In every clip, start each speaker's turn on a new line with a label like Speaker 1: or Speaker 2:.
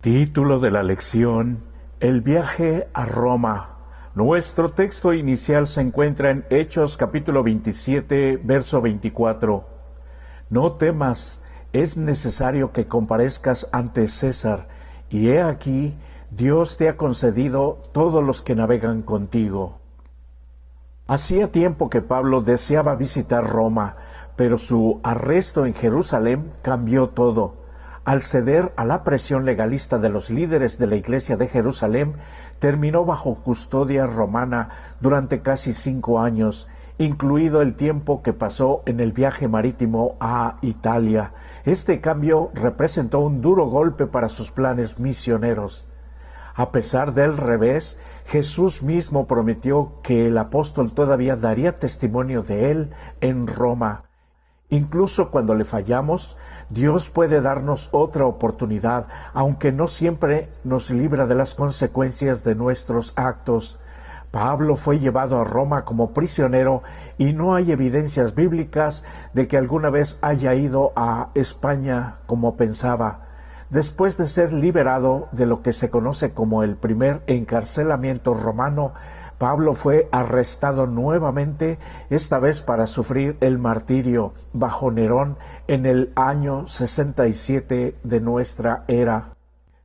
Speaker 1: Título de la lección: El viaje a Roma. Nuestro texto inicial se encuentra en Hechos capítulo 27, verso 24. No temas, es necesario que comparezcas ante César, y he aquí, Dios te ha concedido todos los que navegan contigo. Hacía tiempo que Pablo deseaba visitar Roma, pero su arresto en Jerusalén cambió todo. Al ceder a la presión legalista de los líderes de la Iglesia de Jerusalén, terminó bajo custodia romana durante casi 5 años, incluido el tiempo que pasó en el viaje marítimo a Italia. Este cambio representó un duro golpe para sus planes misioneros. A pesar del revés, Jesús mismo prometió que el apóstol todavía daría testimonio de él en Roma. Incluso cuando le fallamos, Dios puede darnos otra oportunidad, aunque no siempre nos libra de las consecuencias de nuestros actos. Pablo fue llevado a Roma como prisionero y no hay evidencias bíblicas de que alguna vez haya ido a España como pensaba. Después de ser liberado de lo que se conoce como el primer encarcelamiento romano, Pablo fue arrestado nuevamente, esta vez para sufrir el martirio bajo Nerón en el año 67 de nuestra era.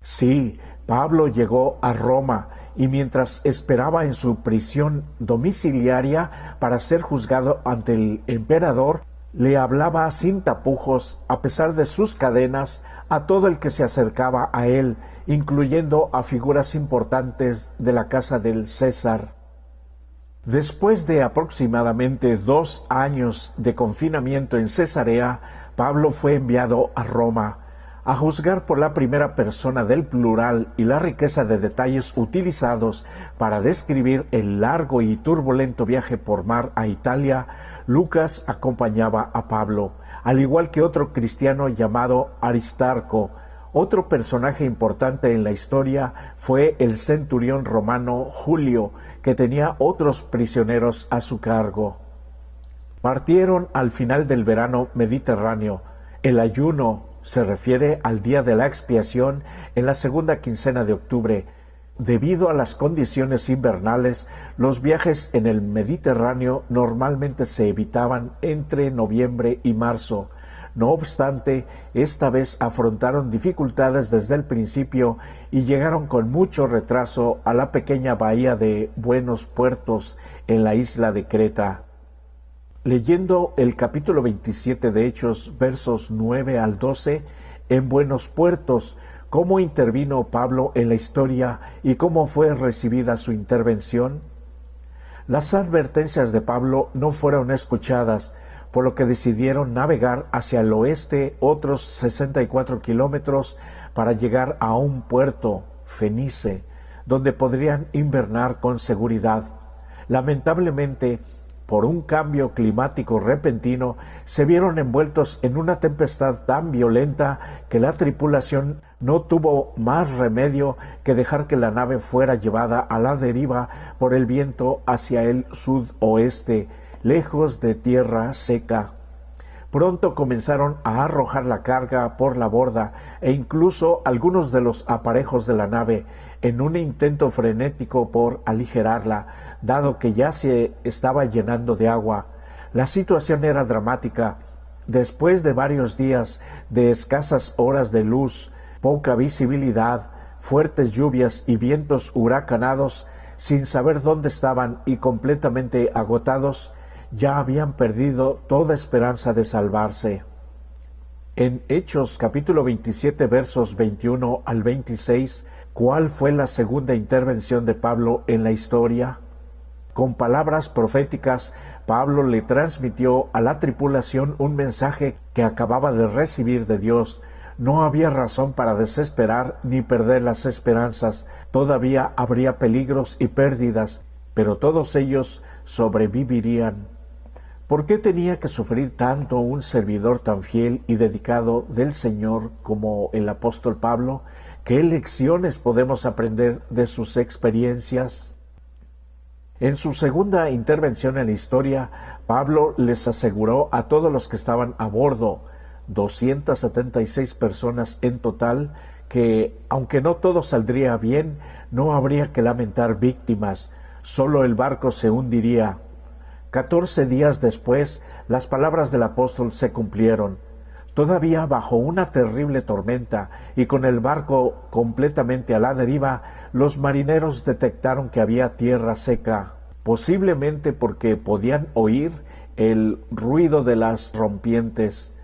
Speaker 1: Sí, Pablo llegó a Roma y mientras esperaba en su prisión domiciliaria para ser juzgado ante el emperador, le hablaba sin tapujos, a pesar de sus cadenas, a todo el que se acercaba a él, incluyendo a figuras importantes de la casa del César. Después de aproximadamente 2 años de confinamiento en Cesarea, Pablo fue enviado a Roma. A juzgar por la primera persona del plural y la riqueza de detalles utilizados para describir el largo y turbulento viaje por mar a Italia, Lucas acompañaba a Pablo, al igual que otro cristiano llamado Aristarco. Otro personaje importante en la historia fue el centurión romano Julio, que tenía otros prisioneros a su cargo. Partieron al final del verano mediterráneo. El ayuno se refiere al día de la expiación en la segunda quincena de octubre. Debido a las condiciones invernales, los viajes en el Mediterráneo normalmente se evitaban entre noviembre y marzo. No obstante, esta vez afrontaron dificultades desde el principio y llegaron con mucho retraso a la pequeña bahía de Buenos Puertos en la isla de Creta. Leyendo el capítulo 27 de Hechos, versos 9 al 12, en Buenos Puertos, cómo intervino Pablo en la historia y cómo fue recibida su intervención. Las advertencias de Pablo no fueron escuchadas, por lo que decidieron navegar hacia el oeste otros 64 kilómetros para llegar a un puerto, Fenice, donde podrían invernar con seguridad. Lamentablemente, por un cambio climático repentino, se vieron envueltos en una tempestad tan violenta que la tripulación no tuvo más remedio que dejar que la nave fuera llevada a la deriva por el viento hacia el sudoeste, lejos de tierra seca. Pronto comenzaron a arrojar la carga por la borda e incluso algunos de los aparejos de la nave en un intento frenético por aligerarla, dado que ya se estaba llenando de agua. La situación era dramática. Después de varios días de escasas horas de luz, poca visibilidad, fuertes lluvias y vientos huracanados, sin saber dónde estaban y completamente agotados, ya habían perdido toda esperanza de salvarse. En Hechos capítulo 27 versos 21 al 26, ¿cuál fue la segunda intervención de Pablo en la historia? Con palabras proféticas, Pablo le transmitió a la tripulación un mensaje que acababa de recibir de Dios. No había razón para desesperar ni perder las esperanzas. Todavía habría peligros y pérdidas, pero todos ellos sobrevivirían. ¿Por qué tenía que sufrir tanto un servidor tan fiel y dedicado del Señor como el apóstol Pablo? ¿Qué lecciones podemos aprender de sus experiencias? En su segunda intervención en la historia, Pablo les aseguró a todos los que estaban a bordo, 276 personas en total, que, aunque no todo saldría bien, no habría que lamentar víctimas, solo el barco se hundiría. 14 días después, las palabras del apóstol se cumplieron. Todavía bajo una terrible tormenta y con el barco completamente a la deriva, los marineros detectaron que había tierra seca, posiblemente porque podían oír el ruido de las rompientes.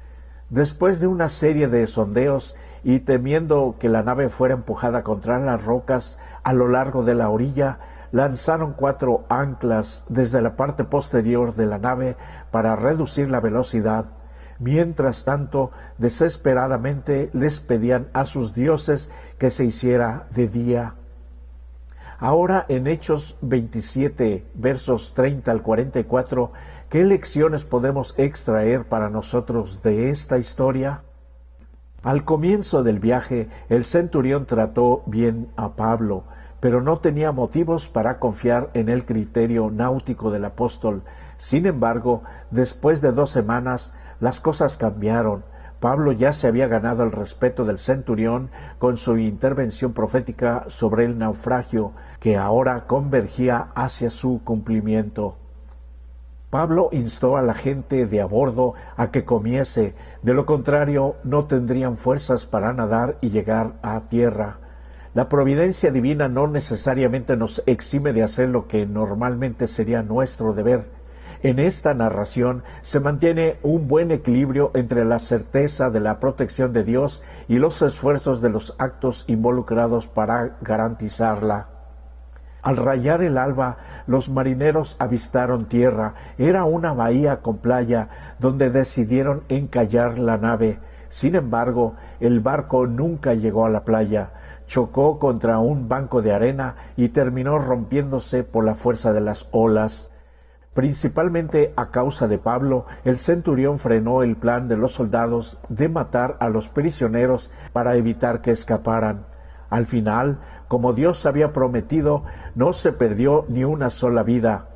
Speaker 1: Después de una serie de sondeos y temiendo que la nave fuera empujada contra las rocas a lo largo de la orilla, lanzaron 4 anclas desde la parte posterior de la nave para reducir la velocidad. Mientras tanto, desesperadamente les pedían a sus dioses que se hiciera de día. Ahora en Hechos 27, versos 30 al 44, ¿qué lecciones podemos extraer para nosotros de esta historia? Al comienzo del viaje, el centurión trató bien a Pablo, pero no tenía motivos para confiar en el criterio náutico del apóstol. Sin embargo, después de 2 semanas, las cosas cambiaron. Pablo ya se había ganado el respeto del centurión con su intervención profética sobre el naufragio, que ahora convergía hacia su cumplimiento. Pablo instó a la gente de a bordo a que comiese, de lo contrario no tendrían fuerzas para nadar y llegar a tierra. La providencia divina no necesariamente nos exime de hacer lo que normalmente sería nuestro deber. En esta narración se mantiene un buen equilibrio entre la certeza de la protección de Dios y los esfuerzos de los actos involucrados para garantizarla. Al rayar el alba, los marineros avistaron tierra. Era una bahía con playa donde decidieron encallar la nave. Sin embargo, el barco nunca llegó a la playa. Chocó contra un banco de arena y terminó rompiéndose por la fuerza de las olas. Principalmente a causa de Pablo, el centurión frenó el plan de los soldados de matar a los prisioneros para evitar que escaparan. Al final, como Dios había prometido, no se perdió ni una sola vida.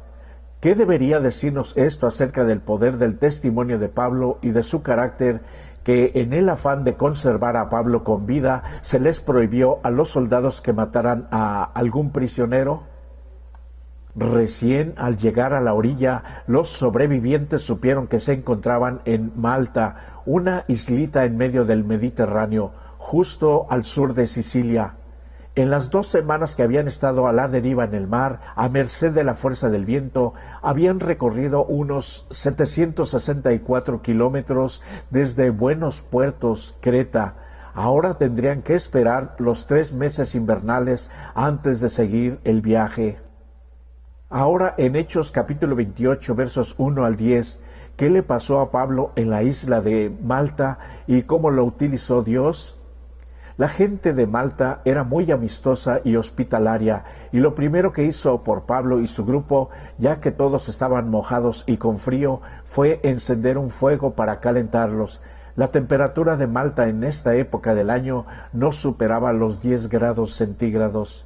Speaker 1: ¿Qué debería decirnos esto acerca del poder del testimonio de Pablo y de su carácter, que en el afán de conservar a Pablo con vida, se les prohibió a los soldados que mataran a algún prisionero? Recién al llegar a la orilla, los sobrevivientes supieron que se encontraban en Malta, una islita en medio del Mediterráneo, justo al sur de Sicilia. En las 2 semanas que habían estado a la deriva en el mar, a merced de la fuerza del viento, habían recorrido unos 764 kilómetros desde Buenos Puertos, Creta. Ahora tendrían que esperar los 3 meses invernales antes de seguir el viaje. Ahora en Hechos capítulo 28, versos 1 al 10, ¿qué le pasó a Pablo en la isla de Malta y cómo lo utilizó Dios? La gente de Malta era muy amistosa y hospitalaria, y lo primero que hizo por Pablo y su grupo, ya que todos estaban mojados y con frío, fue encender un fuego para calentarlos. La temperatura de Malta en esta época del año no superaba los 10 grados centígrados.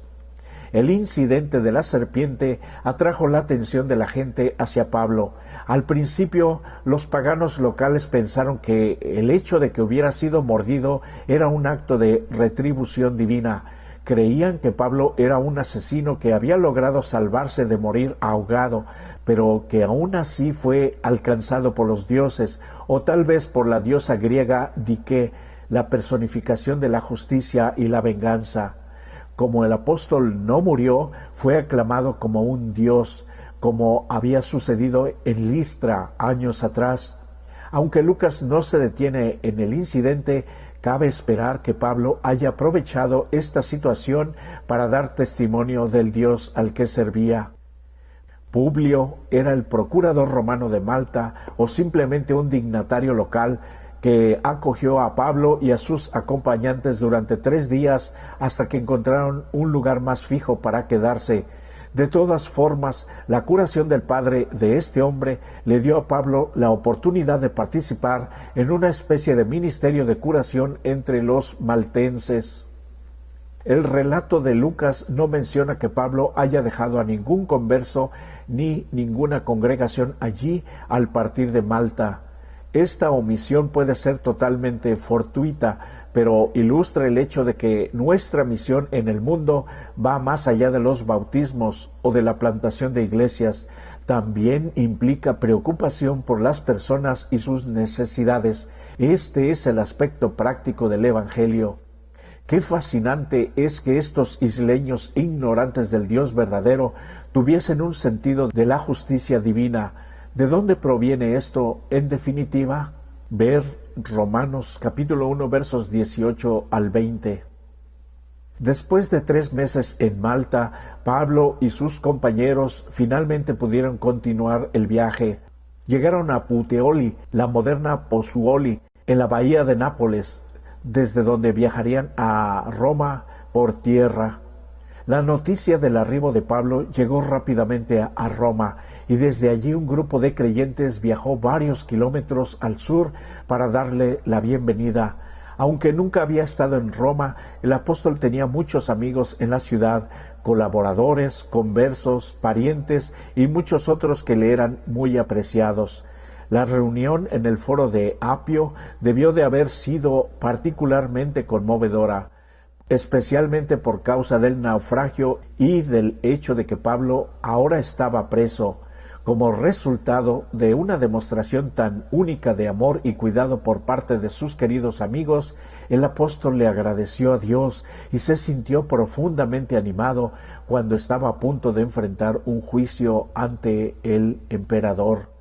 Speaker 1: El incidente de la serpiente atrajo la atención de la gente hacia Pablo. Al principio, los paganos locales pensaron que el hecho de que hubiera sido mordido era un acto de retribución divina. Creían que Pablo era un asesino que había logrado salvarse de morir ahogado, pero que aún así fue alcanzado por los dioses, o tal vez por la diosa griega Dike, la personificación de la justicia y la venganza. Como el apóstol no murió, fue aclamado como un dios, como había sucedido en Listra años atrás. Aunque Lucas no se detiene en el incidente, cabe esperar que Pablo haya aprovechado esta situación para dar testimonio del Dios al que servía. Publio era el procurador romano de Malta o simplemente un dignatario local que acogió a Pablo y a sus acompañantes durante 3 días hasta que encontraron un lugar más fijo para quedarse. De todas formas, la curación del padre de este hombre le dio a Pablo la oportunidad de participar en una especie de ministerio de curación entre los maltenses. El relato de Lucas no menciona que Pablo haya dejado a ningún converso ni ninguna congregación allí al partir de Malta. Esta omisión puede ser totalmente fortuita, pero ilustra el hecho de que nuestra misión en el mundo va más allá de los bautismos o de la plantación de iglesias. También implica preocupación por las personas y sus necesidades. Este es el aspecto práctico del Evangelio. Qué fascinante es que estos isleños ignorantes del Dios verdadero tuviesen un sentido de la justicia divina. ¿De dónde proviene esto, en definitiva? Ver Romanos capítulo 1 versos 18 al 20. Después de 3 meses en Malta, Pablo y sus compañeros finalmente pudieron continuar el viaje. Llegaron a Puteoli, la moderna Pozzuoli, en la bahía de Nápoles, desde donde viajarían a Roma por tierra. La noticia del arribo de Pablo llegó rápidamente a Roma, y desde allí un grupo de creyentes viajó varios kilómetros al sur para darle la bienvenida. Aunque nunca había estado en Roma, el apóstol tenía muchos amigos en la ciudad, colaboradores, conversos, parientes y muchos otros que le eran muy apreciados. La reunión en el foro de Apio debió de haber sido particularmente conmovedora, especialmente por causa del naufragio y del hecho de que Pablo ahora estaba preso. Como resultado de una demostración tan única de amor y cuidado por parte de sus queridos amigos, el apóstol le agradeció a Dios y se sintió profundamente animado cuando estaba a punto de enfrentar un juicio ante el emperador.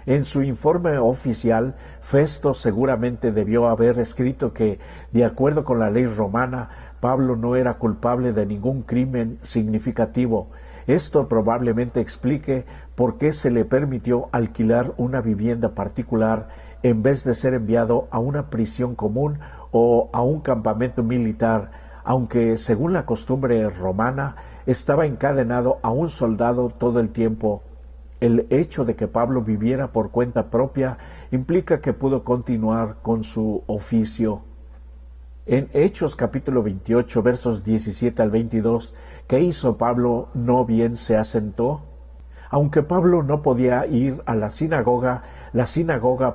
Speaker 1: En su informe oficial, Festo seguramente debió haber escrito que, de acuerdo con la ley romana, Pablo no era culpable de ningún crimen significativo. Esto probablemente explique por qué se le permitió alquilar una vivienda particular en vez de ser enviado a una prisión común o a un campamento militar, aunque, según la costumbre romana, estaba encadenado a un soldado todo el tiempo. El hecho de que Pablo viviera por cuenta propia implica que pudo continuar con su oficio. En Hechos capítulo 28, versos 17 al 22, ¿qué hizo Pablo? ¿No bien se asentó? Aunque Pablo no podía ir a la sinagoga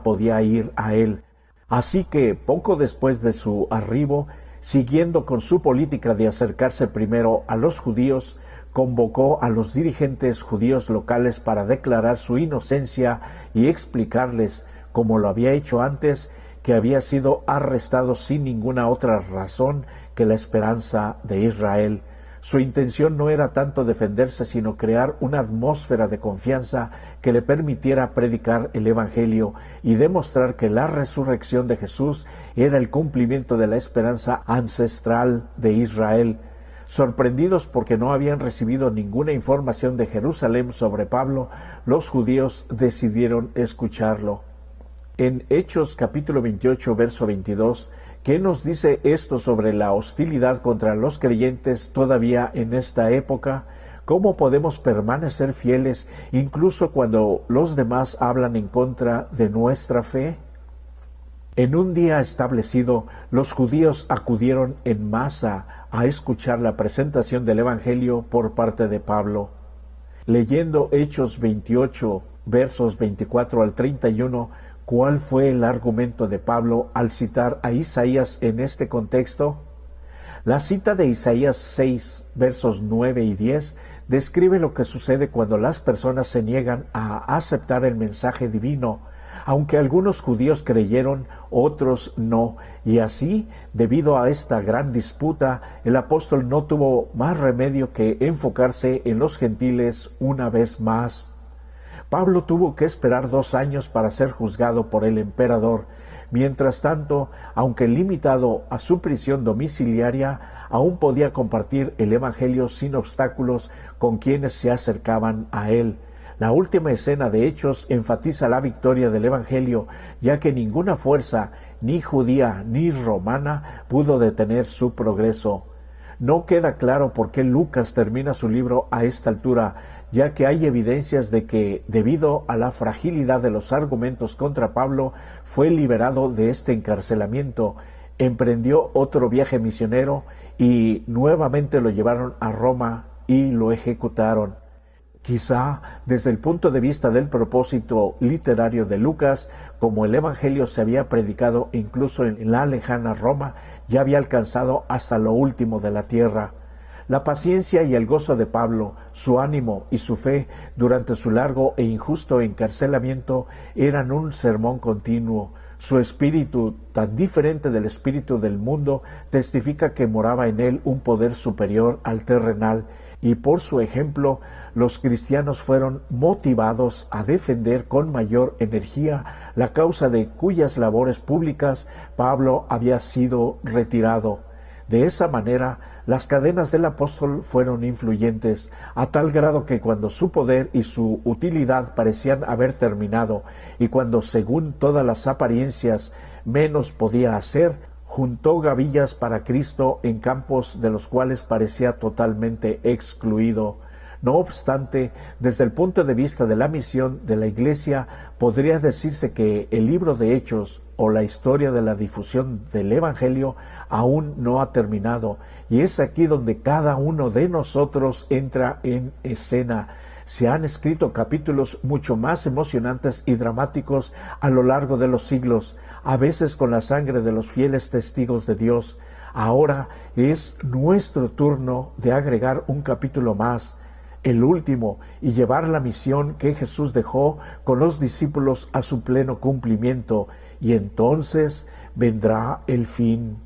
Speaker 1: podía ir a él. Así que, poco después de su arribo, siguiendo con su política de acercarse primero a los judíos, convocó a los dirigentes judíos locales para declarar su inocencia y explicarles, como lo había hecho antes, que había sido arrestado sin ninguna otra razón que la esperanza de Israel. Su intención no era tanto defenderse, sino crear una atmósfera de confianza que le permitiera predicar el Evangelio y demostrar que la resurrección de Jesús era el cumplimiento de la esperanza ancestral de Israel. Sorprendidos porque no habían recibido ninguna información de Jerusalén sobre Pablo, los judíos decidieron escucharlo. En Hechos capítulo 28, verso 22, ¿qué nos dice esto sobre la hostilidad contra los creyentes todavía en esta época? ¿Cómo podemos permanecer fieles incluso cuando los demás hablan en contra de nuestra fe? En un día establecido, los judíos acudieron en masa a escuchar la presentación del Evangelio por parte de Pablo. Leyendo Hechos 28, versos 24 al 31, ¿cuál fue el argumento de Pablo al citar a Isaías en este contexto? La cita de Isaías 6, versos 9 y 10, describe lo que sucede cuando las personas se niegan a aceptar el mensaje divino. Aunque algunos judíos creyeron, otros no, y así, debido a esta gran disputa, el apóstol no tuvo más remedio que enfocarse en los gentiles una vez más. Pablo tuvo que esperar 2 años para ser juzgado por el emperador. Mientras tanto, aunque limitado a su prisión domiciliaria, aún podía compartir el Evangelio sin obstáculos con quienes se acercaban a él. La última escena de Hechos enfatiza la victoria del Evangelio, ya que ninguna fuerza, ni judía ni romana, pudo detener su progreso. No queda claro por qué Lucas termina su libro a esta altura, ya que hay evidencias de que, debido a la fragilidad de los argumentos contra Pablo, fue liberado de este encarcelamiento, emprendió otro viaje misionero y nuevamente lo llevaron a Roma y lo ejecutaron. Quizá desde el punto de vista del propósito literario de Lucas, como el Evangelio se había predicado incluso en la lejana Roma, ya había alcanzado hasta lo último de la tierra. La paciencia y el gozo de Pablo, su ánimo y su fe durante su largo e injusto encarcelamiento eran un sermón continuo. Su espíritu, tan diferente del espíritu del mundo, testifica que moraba en él un poder superior al terrenal, y por su ejemplo los cristianos fueron motivados a defender con mayor energía la causa de cuyas labores públicas Pablo había sido retirado. De esa manera, las cadenas del apóstol fueron influyentes, a tal grado que cuando su poder y su utilidad parecían haber terminado, y cuando según todas las apariencias menos podía hacer, juntó gavillas para Cristo en campos de los cuales parecía totalmente excluido. No obstante, desde el punto de vista de la misión de la Iglesia, podría decirse que el libro de Hechos o la historia de la difusión del Evangelio aún no ha terminado, y es aquí donde cada uno de nosotros entra en escena. Se han escrito capítulos mucho más emocionantes y dramáticos a lo largo de los siglos, a veces con la sangre de los fieles testigos de Dios. Ahora es nuestro turno de agregar un capítulo más, el último, y llevar la misión que Jesús dejó con los discípulos a su pleno cumplimiento, y entonces vendrá el fin.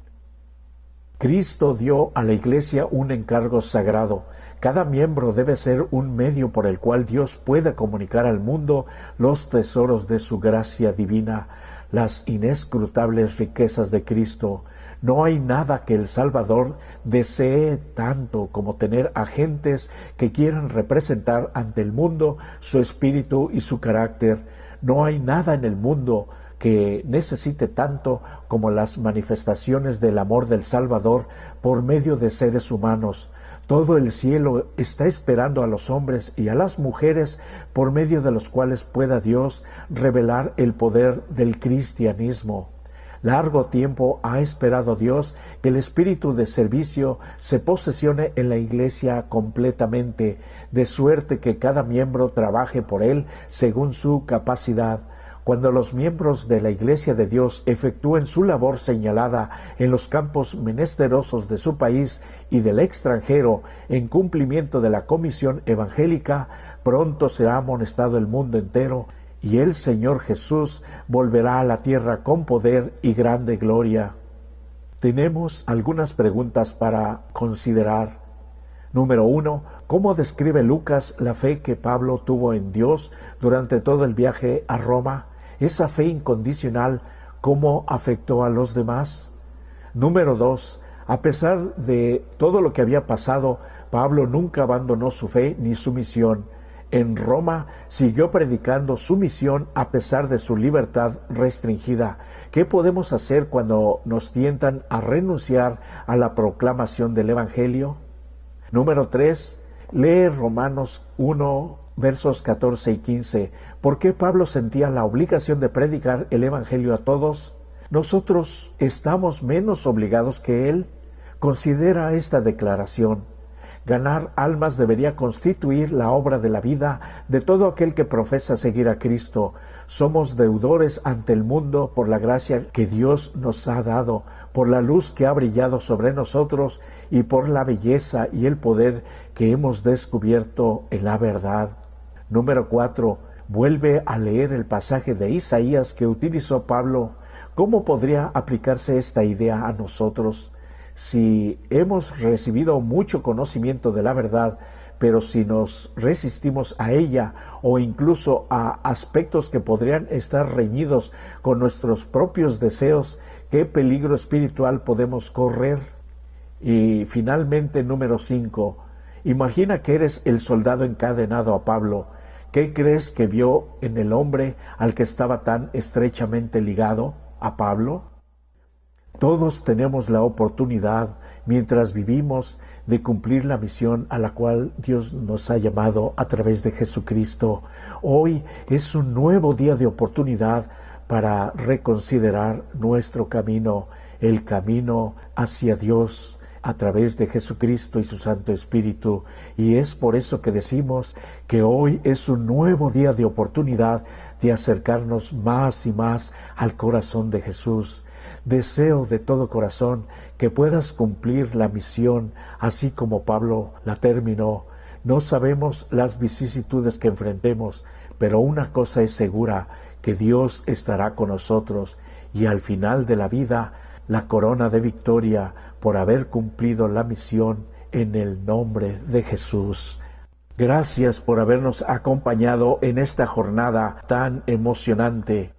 Speaker 1: Cristo dio a la Iglesia un encargo sagrado. Cada miembro debe ser un medio por el cual Dios pueda comunicar al mundo los tesoros de su gracia divina, las inescrutables riquezas de Cristo. No hay nada que el Salvador desee tanto como tener agentes que quieran representar ante el mundo su espíritu y su carácter. No hay nada en el mundo que necesite tanto como las manifestaciones del amor del Salvador por medio de seres humanos. Todo el cielo está esperando a los hombres y a las mujeres por medio de los cuales pueda Dios revelar el poder del cristianismo. Largo tiempo ha esperado Dios que el espíritu de servicio se posesione en la Iglesia completamente, de suerte que cada miembro trabaje por él según su capacidad. Cuando los miembros de la Iglesia de Dios efectúen su labor señalada en los campos menesterosos de su país y del extranjero en cumplimiento de la comisión evangélica, pronto será amonestado el mundo entero y el Señor Jesús volverá a la tierra con poder y grande gloria. Tenemos algunas preguntas para considerar. Número 1. ¿Cómo describe Lucas la fe que Pablo tuvo en Dios durante todo el viaje a Roma? Esa fe incondicional, ¿cómo afectó a los demás? Número 2. A pesar de todo lo que había pasado, Pablo nunca abandonó su fe ni su misión. En Roma siguió predicando su misión a pesar de su libertad restringida. ¿Qué podemos hacer cuando nos tientan a renunciar a la proclamación del Evangelio? Número 3. Lee Romanos 1, versos 14 y 15. ¿Por qué Pablo sentía la obligación de predicar el Evangelio a todos? ¿Nosotros estamos menos obligados que él? Considera esta declaración. Ganar almas debería constituir la obra de la vida de todo aquel que profesa seguir a Cristo. Somos deudores ante el mundo por la gracia que Dios nos ha dado, por la luz que ha brillado sobre nosotros y por la belleza y el poder que hemos descubierto en la verdad. Número 4. Vuelve a leer el pasaje de Isaías que utilizó Pablo. ¿Cómo podría aplicarse esta idea a nosotros? Si hemos recibido mucho conocimiento de la verdad, pero si nos resistimos a ella o incluso a aspectos que podrían estar reñidos con nuestros propios deseos, ¿qué peligro espiritual podemos correr? Y finalmente, número 5. Imagina que eres el soldado encadenado a Pablo. ¿Qué crees que vio en el hombre al que estaba tan estrechamente ligado a Pablo? Todos tenemos la oportunidad, mientras vivimos, de cumplir la misión a la cual Dios nos ha llamado a través de Jesucristo. Hoy es un nuevo día de oportunidad para reconsiderar nuestro camino, el camino hacia Dios, a través de Jesucristo y su Santo Espíritu. Y es por eso que decimos que hoy es un nuevo día de oportunidad de acercarnos más y más al corazón de Jesús. Deseo de todo corazón que puedas cumplir la misión así como Pablo la terminó. No sabemos las vicisitudes que enfrentemos, pero una cosa es segura, que Dios estará con nosotros y al final de la vida, la corona de victoria por haber cumplido la misión en el nombre de Jesús. Gracias por habernos acompañado en esta jornada tan emocionante.